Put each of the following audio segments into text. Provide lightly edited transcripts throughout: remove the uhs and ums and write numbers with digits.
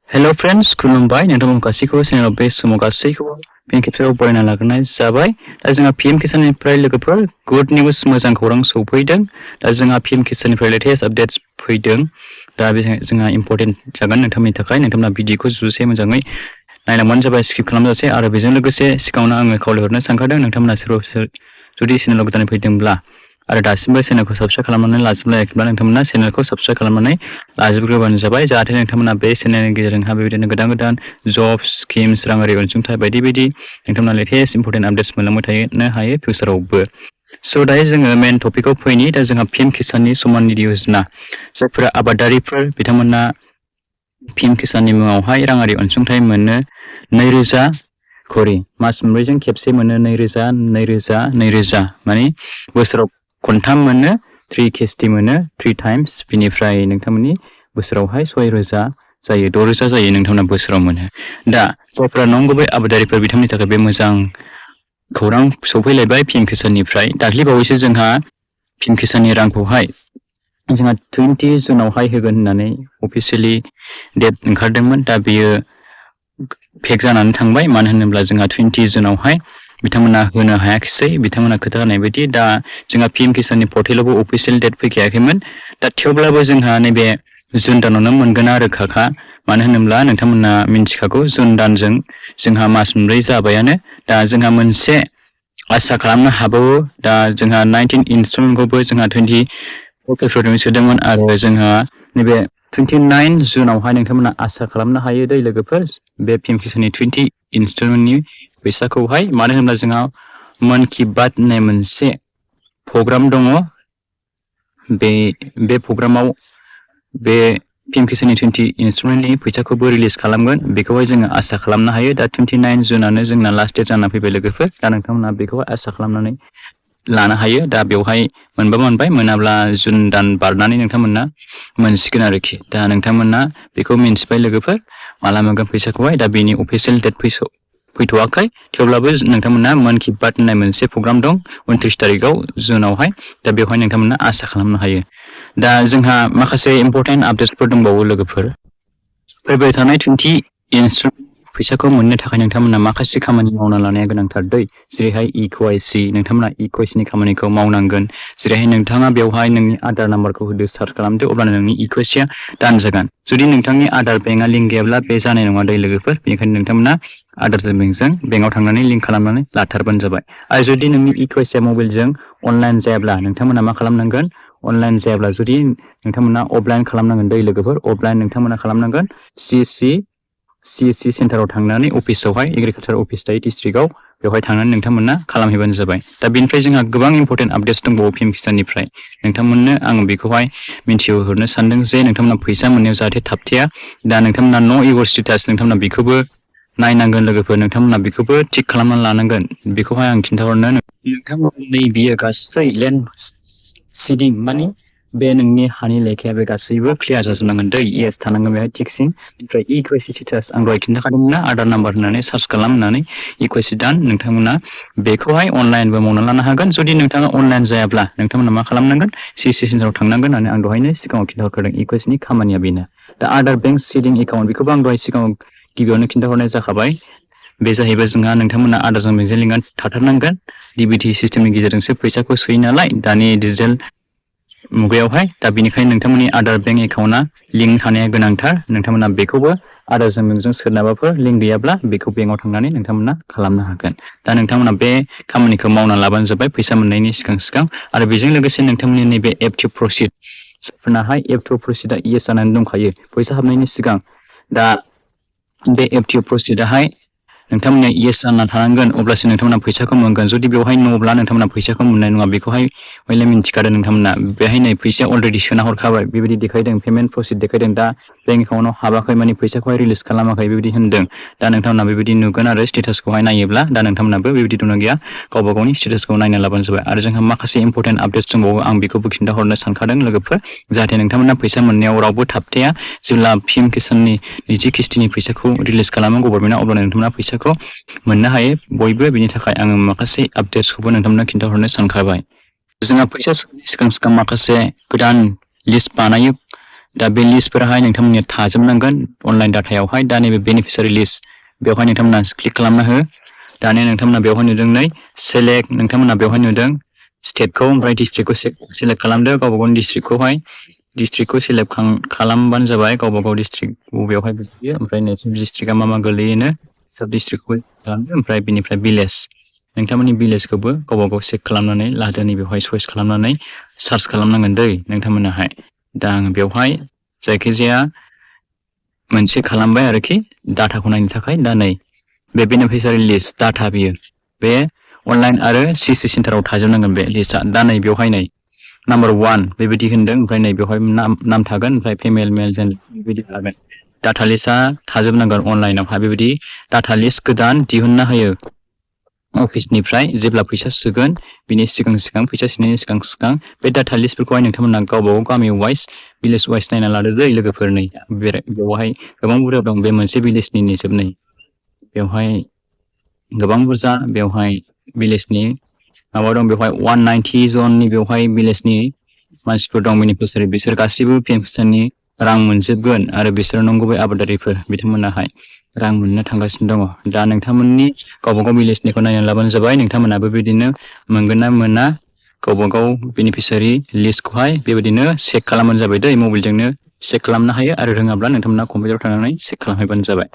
Hello friends, खुलुमबाय नोंथांमोन गासैखौबो चेनेलाव बे समाव गासैखौबो फिन खेबसेबाव बरायना लाग्रोनाय जाबाय। दा जोंहा PM किसाननिफ्राय लोगोफोर गुड निउज मोजां खौरां सौफैदों। दा जोंहा PM किसाननिफ्राय लेटेस्ट आपडेट्स फैदों। दा बे जोंहा इम्पोर्टेन्ट जागोन नोंथांमोननि थाखाय। नोंथांमोना भिडिअखौ जुसे मोजाङै नायलांबानो जाबाय, स्किप खालामजासे। आरो बेजों लोगोसे सिगाङावनो आङो खावलायहरनो सानखादों नोंथांमोना सोरबा जुदि चेनेलाव गोदानै फैदोंब्ला आरो दासिमबो चेनेलखौ साबस्क्राइब खालामनानै लाजोबलायाखैब्ला नोंथांमोना चेनेलखौ साबस्क्राइब खालामनानै लाजोबग्रोबानो जाबाय, जाहाथे नोंथांमोना बे चेनेलनि गेजेरजोंहा बेबायदिनो गोदान जब स्किम्स राङारि अनसुंथाइ बायदि बायदि नोंथांमोना लेटेस्ट इम्पोर्टेन्ट आपडेट्स मोनलांबाय थानो हायो फिउचारावबो। स' दायो जोङो मेन टपिकआव फैनि। दा जोंहा PM किसाननि समान निधि योजना, जायफोरा आबादारिफोर बिथांमोना PM किसाननि मुङावहाय राङारि अनसुंथाइ मोनो 2000 खरि, मास मोनब्रैजों खेबसे मोनो 2000 माने बोसोराव खनथाम मोनो, 3 किस्ति मोनो 3 टाइम्स। बिनिफ्राय नोंथांमोननि बोसोरावहाय 6000 जायो, 6000 जायो नोंथांमोना बोसोराव मोनो। दा जायफोरा नंगुबै आबादारिफोर बिथांमोननि थाखाय बे मोजां खौरां सौफैलायबाय PM किसाननिफ्राय। दाख्लि बावैसो जोंहा PM किसाननि रांखौहाय जोंहा 20 जुनावहाय होगोन होननानै अफिसियेलि डेट ओंखारदोंमोन। दा बेयो फेक जानानै थांबाय, मानो होनोब्ला जोंहा 20 जुनावहाय बिथांमोना होनो हायाखिसै, बिथांमोना खोथा होनाय बायदि। दा जोंहा PM किसाननि पर्टेलावबो अफिसियेल डेट फैखायाखैमोन। दा थेवब्लाबो जोंहा नैबे जुन दानावनो मोनगोना रोखाखा, मानो होनोब्ला नोंथांमोना मिन्थिखागौ जुन दानजों जोंहा मास मोनब्रै जाबायानो। दा जोंहा मोनसे आसा खालामनो हाबावो। दा जोंहा 19 इनस्टलमेन्टखौबो जोंहा 24 फेब्रुवारियाव सोदोंमोन, आरो जोंहा नैबे 29 जुनावहाय नोंथांमोना आसा खालामनो हायो दै लोगोफोर बे PM किसाननि 20 इनस्टलमेन्टनि फैसाखौहाय। मानो होनोब्ला जोंहा मन की बात होननाय मोनसे प्रग्राम दङ। बे प्रग्रामाव बे PM किसाननि 20 इनस्टलमेन्टनि फैसाखौबो रिलिज खालामगोन, बेखौहाय जोङो आसा खालामनो हायो। दा 29 जुनानो जोंना लास्ट डेट जाना फैबाय लोगोफोर। दा नोंथांमोना बेखौहाय आसा खालामनानै लानो हायो। दा बेवहाय मोनबा मोनबाय, मोनाब्ला जुन दान बारनानै नोंथांमोना मोनसिगोन आरोखि। दा नोंथांमोना बेखौ मिन्थिबाय लोगोफोर, माला मोनगोन फैसाखौहाय। दा बेनि अफिसियेल डेट फैथ'वाखै, थेवब्लाबो नोंथांमोना मन की बात होननाय मोनसे प्रग्राम दं 29 तारिखआव जुनावहाय। दा बेवहाय नोंथांमोना आसा खालामनो हायो। दा जोंहा माखासे इम्पोर्टेन्ट आपडेट्सफोर दंबावो लोगोफोर। फैबाय थानाय 20 इनस्टलमेन्ट फैसाखौ मोननो थाखाय नोंथांमोना माखासे खामानि मावना लानाया गोनांथार दै। जेरैहाय EKYC, नोंथांमोना EKYCनि खामानिखौ मावनांगोन। जेरैहाय नोंथाङा बेवहाय नोंनि आधार नाम्बारखौ होदो, सार्च खालामदो, अब्लानो नोंनि EKYCआ दान जागोन। जुदि नोंथांनि आधार बेंकआ लिंक गैयाब्ला बे जानाय नङा दै लोगोफोर। बेनिखायनो नोंथांमोना आधारजों बेंकआव थांनानै लिंक खालामनानै लाथारबानो जाबाय। आरो जुदि नोंनि EKYCआ मबाइलजों अनलाइन जायाब्ला नोंथांमोना मा खालामनांगोन, अनलाइन जायाब्ला जुदि नोंथांमोना अफलाइन खालामनांगोन दै लोगोफोर। अफलाइन नोंथांमोना खालामनांगोन CSC सेन्टाराव थांनानै, अफिसावहाय एग्रिकालचार अफिस थायो डिस्ट्रिक्टआव, बेवहाय थांनानै नोंथांमोना खालामहैबानो जाबाय। दा बेनिफ्राय जोंहा गोबां इम्पोर्टेन्ट आपडेट्स दंबावो PM किसाननिफ्राय। नोंथांमोननो आङो बेखौहाय मिन्थिहोहरनो सानदों जे नोंथांमोना फैसा मोननायाव जाहाथे थाबथाया। दा नोंथांमोना न' इउर स्टेटास नोंथांमोना बेखौबो नायनांगोन लोगोफोर। नोंथांमोना बेखौबो थिक खालामनानै लानांगोन। बेखौहाय आं खिन्थाहरनो, नोंथांमोननि बियो गासै लेन्ड सिडिं माने बे नोंनि हानि लेखाया बे गासैबो क्लियार जाजोबनांगोन दै। येस थानांगोन बेहाय थिकसिन। ओमफ्राय EKYC स्टेटास आं दहाय खिन्थाखादोंमोन ना, आधार नाम्बार होननानै सार्च खालाम होननानै। EKYC दान, नोंथांमोना बेखौहाय अनलाइनबो मावना लानो हागोन। जुदि नोंथाङा अनलाइन जायाब्ला नोंथांमोना मा खालामनांगोन, CSC सेन्टाराव थांनांगोन होननानै आं दहायनो सिगाङाव खिन्थाहरखादों। EKYCनि खामानिया बेनो। दा आधार बेंक सिडिं एकाउन्ट, बेखौबो आं दहाय सिगाङाव गिबियावनो खिन्थाहरनाय जाखाबाय। बे जाहैबाय जोंहा नोंथांमोना आधारजों बेंकजों लिंक थाथारनांगोन। DBT सिस्टेमनि गेजेरजोंसो फैसाखौ सोयो नालाय दानि डिजिटेल मुगायावहाय। दा बेनिखायनो नोंथांमोननि आधार बेंक एकाउन्टआ लिंक थानाया गोनांथार। नोंथांमोना बेखौबो आधारजों बेंकजों सोरनाबाफोर लिंक गैयाब्ला बेखौ बेंकआव थांनानै नोंथांमोना खालामनो हागोन। दा नोंथांमोना बे खामानिखौ मावना लाबानो जाबाय फैसा मोननायनि सिगां। आरो बेजों लोगोसे नोंथांमोननि नैबे F2 प्रसिड, जायफोरनाहाय F2 प्रसिडआ येस जानानै दंखायो फैसा हाबनायनि सिगां। दा बे F2 प्रसिडआहाय नोंथांमोना येस जाना थानांगोन, अब्लासो नोंथांमोना फैसाखौ मोनगोन। जुदि बेवहाय न'ब्ला नोंथांमोना फैसाखौ मोननाय नङा। बेखौहाय हयले मिन्थिखादों नोंथांमोना। बेहाय नै फैसाया अलरेडि सोना हरखाबाय बेबायदि देखायदों, पेमेन्ट प्रसिड देखायदों। दा बेंक एकाउन्टआव हाबाखै माने फैसाखौहाय रिलिज खालामाखै बेबायदि होनदों। दा नोंथांमोना बेबायदि नुगोन आरो स्टेटासखौहाय नायोब्ला। दा नोंथांमोनाबो बेबायदि दंना गैया गावबा गावनि स्टेटासखौ नायना लाबानो जाबाय। आरो जोंहा माखासे इम्पोर्टेन्ट आपडेट्स दंबावो, आं बेखौबो खिन्थाहरनो सानखादों लोगोफोर, जाहाथे नोंथांमोना फैसा मोननायाव रावबो थाबथाया। जेब्ला PM किसाननि 20 किस्तिनि फैसाखौ रिलिज खालामो गभर्नमेन्टआ, अब्ला नोंथांमोना फैसाखौ मोननो हायो बयबो। बेनि थाखाय आङो माखासे आपडेट्सखौबो नोंथांमोननो खिन्थाहरनो सानखाबाय। जोंहा फैसा सोनायनि सिगां माखासे गोदान लिस्ट बानायो दा बे लिस्टफोराहाय नोंथांमोननिया थाजोबनांगोन अनलाइन डाटायावहाय दा नैबे बेनिफिसियारि लिस्ट बेवहाय नोंथांमोना क्लिक खालामना हो दानिया नोंथांमोना बेवहाय नुदों नै सेलेक्ट नोंथांमोना बेवहाय नुदों स्टेटखौ ओमफ्राय डिस्ट्रिक्टखौ सेलेक्ट खालामदो गावबा गावनि डिस्ट्रिक्टखौ सेलेक्ट खालामबानो जाबाय गावबा गाव डिस्ट्रिक्ट बबेयावहाय गोलैयो ओमफ्राय नोंसिनि डिस्ट्रिक्टआ मा गोलैयोनो सब डिस्ट्रिक्टखौ खालामदो ओमफ्राय बिनिफ्राय भिलेज नोंथांमोननि भिलेजखौबो गावबा गाव सेक खालामनानै लादो नैबेवहाय चइस खालामनानै सार्च खालामनांगोन दै नोंथांमोनाहाय दा आं बेवहाय जायखिजाया मोनसे खालामबाय आरोखि डाटाखौ नायनो थाखाय दा नै बे बेनिफिसियारि लिस्ट डाटा बियो बे अनलाइन आरो CC सेन्टाराव थाजोबनांगोन बे लिस्टआ दा नै बेवहाय नै नाम्बार 1 बेबायदि होनदों ओमफ्राय नै बेवहाय नाम थागोन ओमफ्राय फिमेल मेल जेन बेबायदि थागोन डाटा लिस्टआ थाजोबनांगोन अनलाइनावहाय बेबायदि डाटा लिस्ट गोदान दिहुनना होयो अफिसनिफ्राय जेब्ला फैसा सोगोन बिनि सिगां फैसा सोनायनि सिगां बे डाटा लिस्टफोरखौहाय नोंथांमोना गावबा गाव गामि वाइज भिलेज वाइज नायना लादो दै लोगोफोरनै बेवहाय गोबां बुरजा दं बे मोनसे भिलेजनि जोबनै बेवहाय गोबां बुरजा बेवहाय भिलेजनि माबा दं बेवहाय 190 जननि बेवहाय भिलेजनि मानसिफोर दं बेनिफिसियारि बिसोर गासैबो PM किसाननि रां मोनजोबगोन आरो बिसोर नंगुबै आबादारिफोर बिथांमोनाहाय रां मोननो थांगासिनो दङ दा नोंथांमोननि गावबा गाव भिलेजनिखौ नायनानै लाबानो जाबाय नोंथांमोनाबो बिदिनो मोनगोन ना मोना गावबा गाव बेनिफिसियारि लिस्टखौहाय बेबायदिनो चेक खालामबानो जाबाय दै मबाइलजोंनो चेक खालामनो हायो आरो रोङाब्ला नोंथांमोना कम्पिउटाराव थांनानै चेक खालामहैबानो जाबाय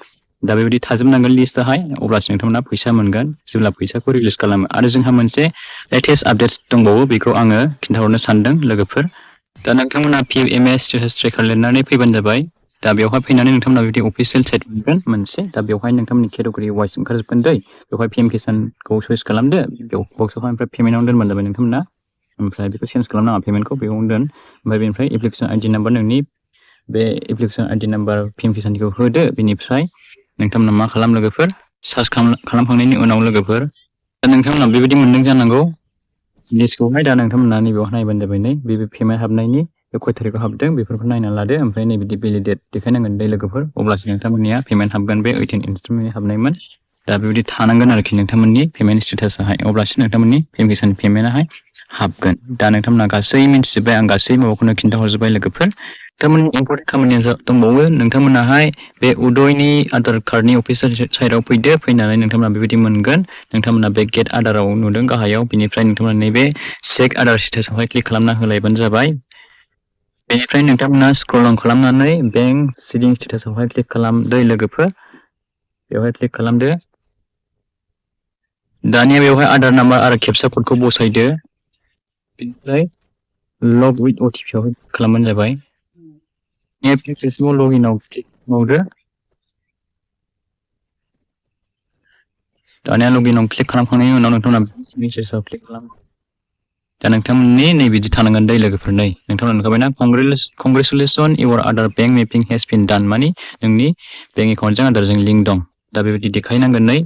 दा बेबायदि थाजोबनांगोन लिस्टआहाय अब्लासो नोंथांमोना फैसा मोनगोन जेब्ला फैसाखौ रिलिज खालामो आरो जोंहा मोनसे लेटेस्ट आपडेट्स दंबावो बेखौ आङो खिन्थाहरनो सानदों लोगोफोर दा नोंथांमोना PMS स्टेटास ट्रेकार लिरनानै फैबानो जाबाय दा बेवहाय फैनानै नोंथांमोना बिदि अफिसियेल साइट मोनगोन मोनसे दा बेवहाय नोंथांमोननि केटेगरि वाइज ओंखारजोबगोन दै बेवहाय PM किसानखौ चइस खालामदो बेयाव बक्सआवहाय ओमफ्राय पेमेन्टआवनो दोनबानो जाबाय नोंथांमोना ओमफ्राय बेखौ चेन्ज खालामनाङा पेमेन्टखौ बेयावनो दोन ओमफ्राय बेनिफ्राय एप्लिकेसन ID नाम्बार नोंनि बे एप्लिकेसन ID नाम्बार PM किसानखौ होदो बेनिफ्राय नोंथांमोना मा खालाम लोगोफोर सार्च खालामखांनायनि उनाव लोगोफोर दा नोंथांमोना बेबायदि मोनदों जानांगौ लिस्टखौहाय दा नोंथांमोना नैबेयाव नायबानो जाबाय नै बे पेमेन्ट हाबनायनि बे खय थारिखआव हाबदों बेफोरखौ नायना लादो ओमफ्राय नै बिदि भेलिडेट देखायनांगोन दै लोगोफोर अब्लासो नोंथांमोननिया पेमेन्ट हाबगोन बे 18 इनस्टलमेन्टनि हाबनायमोन दा बेबायदि थानांगोन आरोखि नोंथांमोननि पेमेन्ट स्टेटासाहाय अब्लासो नोंथांमोननि PM किसान पेमेन्टआहाय हाबगोन दा नोंथांमोना गासै मिन्थिजोब्बाय आं गासै माबाखौनो खिन्थाहरजोब्बाय लोगोफोर नोंथांमोननि इम्परटेन्ट खामानिया दंबावो नोंथांमोनाहाय बे उदयनि आधार कार्डनि अफिसियेल साइटआव फैदो फैनानै नोंथांमोना बेबायदि मोनगोन नोंथांमोना बे गेट आधाराव नुदों गाहायाव बिनिफ्राय नोंथांमोना नैबे चेक आधार स्टेटासावहाय क्लिक खालामना होलायबानो जाबाय बेनिफ्राय नोंथांमोना स्क्रल डाउन खालामनानै बेंक सिडिं स्टेटासावहाय क्लिक खालामदो लोगोफोर बेवहाय क्लिक खालामदो दानिया बेवहाय आधार नाम्बार आरो केपचा क'डखौ बसायदो बेनिफ्राय लग विथ OTP आवहाय खालामबानो जाबाय फेसबुक लगिनआव क्लिक मावदो दानिया लगिनआव क्लिक खालामखांनायनि उनाव नोंथांमोना मेसेजआव क्लिक खालाम दा नोंथांमोननि नै बिदि थानांगोन दै लोगोफोर नै नोंथांमोना नुखाबायना congratulation your Aadhaar bank mapping has been done मानि नोंनि बेंक एकाउन्टजों आधारजों लिंक दं दा बेबायदि देखायनांगोन नै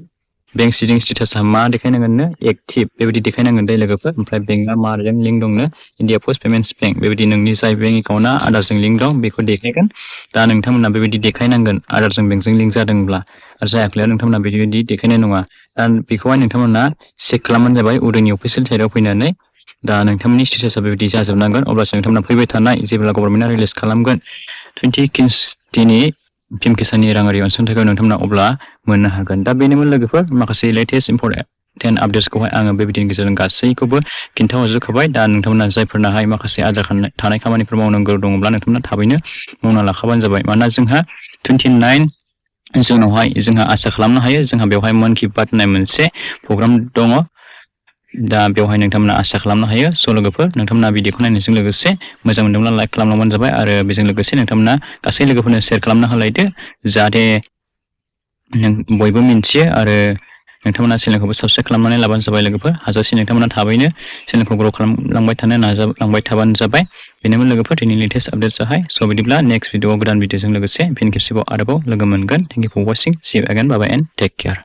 बेंक सिडिं स्टेटासा मा देखायनांगोननो एक्टिभ बेबायदि देखायनांगोन दै लोगोफोर ओमफ्राय बेंकआ माजों लिंक दंनो इन्डिया पोस्ट पेमेन्टस बेंक बेबायदि नोंनि जाय बेंक एकाउन्टआ आधारजों लिंक दं बेखौ देखायगोन दा नोंथांमोना बेबायदि देखायनांगोन आधारजों बेंकजों लिंक जादोंब्ला आरो जायाखैब्ला नोंथांमोना बेबायदि देखायनाय नङा दा बेखौहाय नोंथांमोना चेक खालामबानो जाबाय उदयनि अफिसियेल साइटआव फैनानै दा नोंथांमोननि स्टेटासा बेबायदि जाजोबनांगोन अब्लासो नोंथांमोना फैबाय थानाय जेब्ला गभर्नमेन्टआ रिलिज खालामगोन 20 किस्तिनि PM किसाननि राङारि अनसुंथाइखौ नोंथांमोना अब्ला मोननो हागोन दा बेनोमोन लोगोफोर माखासे लेटेस्ट इम्परटेन्ट आपडेट्सखौहाय आङो बेबायदिनि गेजेरजों गासैखौबो खिन्थाहरजोबखाबाय दा नोंथांमोना जायफोरनाहाय माखासे आद्रा थानाय खामानिफोर मावनांगौ दङब्ला नोंथांमोना थाबैनो मावना लाखाबानो जाबाय मानोना जोंहा 29 जुनावहाय जोंहा आसा खालामनो हायो जोंहा बेवहाय मन कि बात होननाय मोनसे प्रग्राम दङ दा बेवहाय नोंथांमोना आसा खालामनो हायो स' लोगोफोर नोंथांमोना भिडिअखौ नायनायजों लोगोसे मोजां मोनदोंब्ला लाइक खालामलांबानो जाबाय आरो बेजों लोगोसे नोंथांमोना गासै लोगोफोरनो शेयार खालामना होलायदो जाहाथे बयबो मिन्थियो आरो नोंथांमोना चेनेलखौबो साबस्क्राइब खालामनानै लाबानो जाबाय लोगोफोर हाजासे नोंथांमोना थाबैनो चेनेलखौ ग्र' खालामलांबाय थानो नाजालांबाय थाबानो जाबाय बेनोमोन लोगोफोर दिनै लेटेस्ट आपडेट्सआहाय स' बिदिब्ला नेक्स्ट भिडिअआव गोदान भिडिअजों लोगोसे फिन खेबसेबाव आरोबाव लोगो मोनगोन thank you for watching see you again bye bye and take care